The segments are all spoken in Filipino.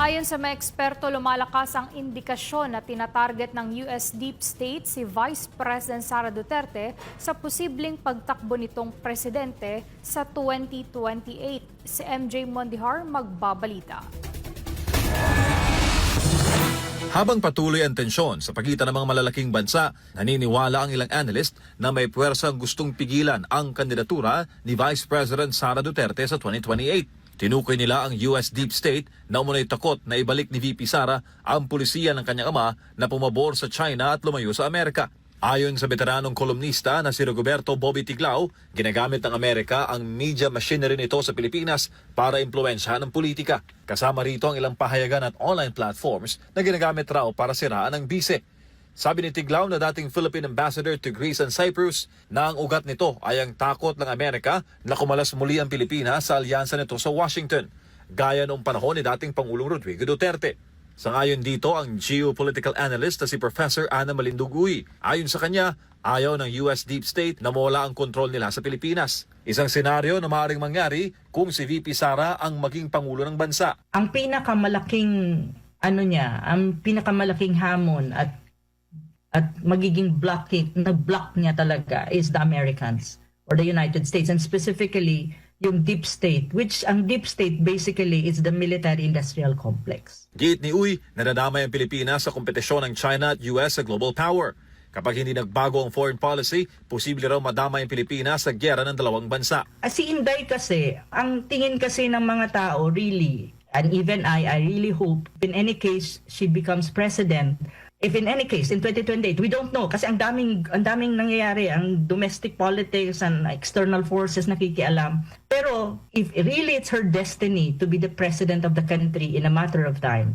Ayon sa mga eksperto, lumalakas ang indikasyon na tinatarget ng US Deep State si Vice President Sara Duterte sa posibleng pagtakbo nitong presidente sa 2028. Si MJ Mondihar magbabalita. Habang patuloy ang tensyon sa pagitan ng mga malalaking bansa, naniniwala ang ilang analyst na may puwersang gustong pigilan ang kandidatura ni Vice President Sara Duterte sa 2028. Tinukoy nila ang US Deep State na umunay takot na ibalik ni VP Sara ang pulisiya ng kanyang ama na pumabor sa China at lumayo sa Amerika. Ayon sa veteranong kolumnista na si Roberto Bobby Tiglao, ginagamit ng Amerika ang media machinery nito sa Pilipinas para impluwensyahan ang politika. Kasama rito ang ilang pahayagan at online platforms na ginagamit raw para siraan ang bise. Sabi ni Tiglao na dating Philippine Ambassador to Greece and Cyprus na ang ugat nito ay ang takot ng Amerika na kumalas muli ang Pilipinas sa alyansa nito sa Washington, gaya noong panahon ni dating Pangulong Rodrigo Duterte. Sangayon dito ang geopolitical analyst na si Professor Ana Malinduguy. Ayon sa kanya, ayaw ng US Deep State na mawala ang kontrol nila sa Pilipinas. Isang senaryo na maaaring mangyari kung si VP Sara ang maging Pangulo ng bansa. Ang pinakamalaking ang pinakamalaking hamon at magiging block niya talaga is the Americans or the United States, and specifically yung deep state, which ang deep state basically is the military-industrial complex. Giit ni Uy, nadadamay ang Pilipinas sa kompetisyon ng China at US sa global power. Kapag hindi nagbago ang foreign policy, posible raw madamay ang Pilipinas sa gyera ng dalawang bansa. Si Inday kasi, ang tingin kasi ng mga tao really, and even I really hope in any case she becomes president. If in any case, in 2028, we don't know kasi ang daming nangyayari, ang domestic politics and external forces nakikialam. Pero if really it's her destiny to be the president of the country in a matter of time,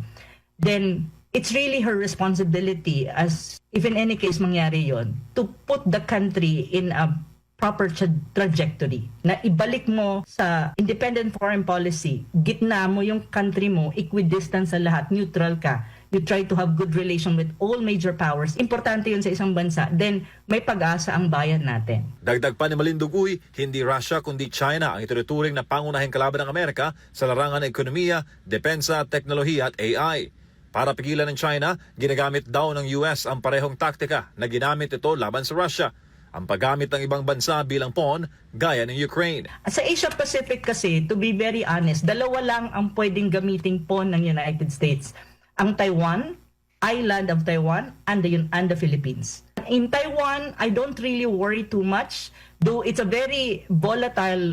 then it's really her responsibility, as if in any case mangyari yon, to put the country in a proper trajectory, na ibalik mo sa independent foreign policy, gitna mo yung country mo, equidistant sa lahat, neutral ka. You try to have good relation with all major powers. Importante yun sa isang bansa. Then, may pag-asa ang bayan natin. Dagdag pa ni Malinduguy, hindi Russia kundi China ang itinuturing na pangunahing kalaban ng Amerika sa larangan ng ekonomiya, depensa, teknolohiya at AI. Para pigilan ng China, ginagamit daw ng US ang parehong taktika na ginamit ito laban sa Russia. Ang paggamit ng ibang bansa bilang pawn, gaya ng Ukraine. Sa Asia Pacific kasi, to be very honest, dalawa lang ang pwedeng gamiting pawn ng United States. Ang Taiwan, island of Taiwan, and the Philippines. In Taiwan, I don't really worry too much, though it's a very volatile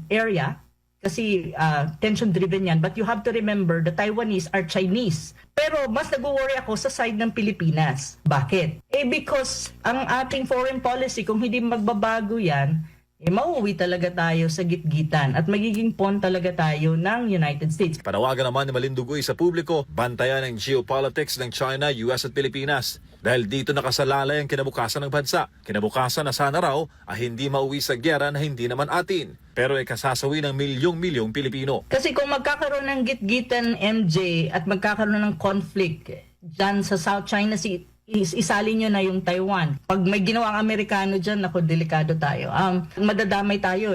area kasi tension-driven yan. But you have to remember, the Taiwanese are Chinese. Pero mas nag-worry ako sa side ng Pilipinas. Bakit? Because ang ating foreign policy, kung hindi magbabago yan, mauuwi talaga tayo sa gitgitan at magiging pawn talaga tayo ng United States. Panawagan naman ni Malinduguy sa publiko, bantayan ang geopolitics ng China, US at Pilipinas. Dahil dito nakasalalay ang kinabukasan ng bansa. Kinabukasan na sana raw ay hindi mauwi sa gyera na hindi naman atin, pero ay kasasawi ng milyong-milyong Pilipino. Kasi kung magkakaroon ng gitgitan, MJ, at magkakaroon ng conflict dyan sa South China Sea, isali nyo na yung Taiwan. Pag may ginawang Amerikano dyan, ako, delikado tayo. Madadamay tayo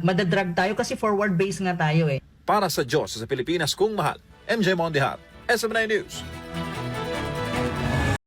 madadrag tayo kasi forward-based nga tayo Para sa Diyos sa Pilipinas kung mahal, MJ Mondihar, SM9 News.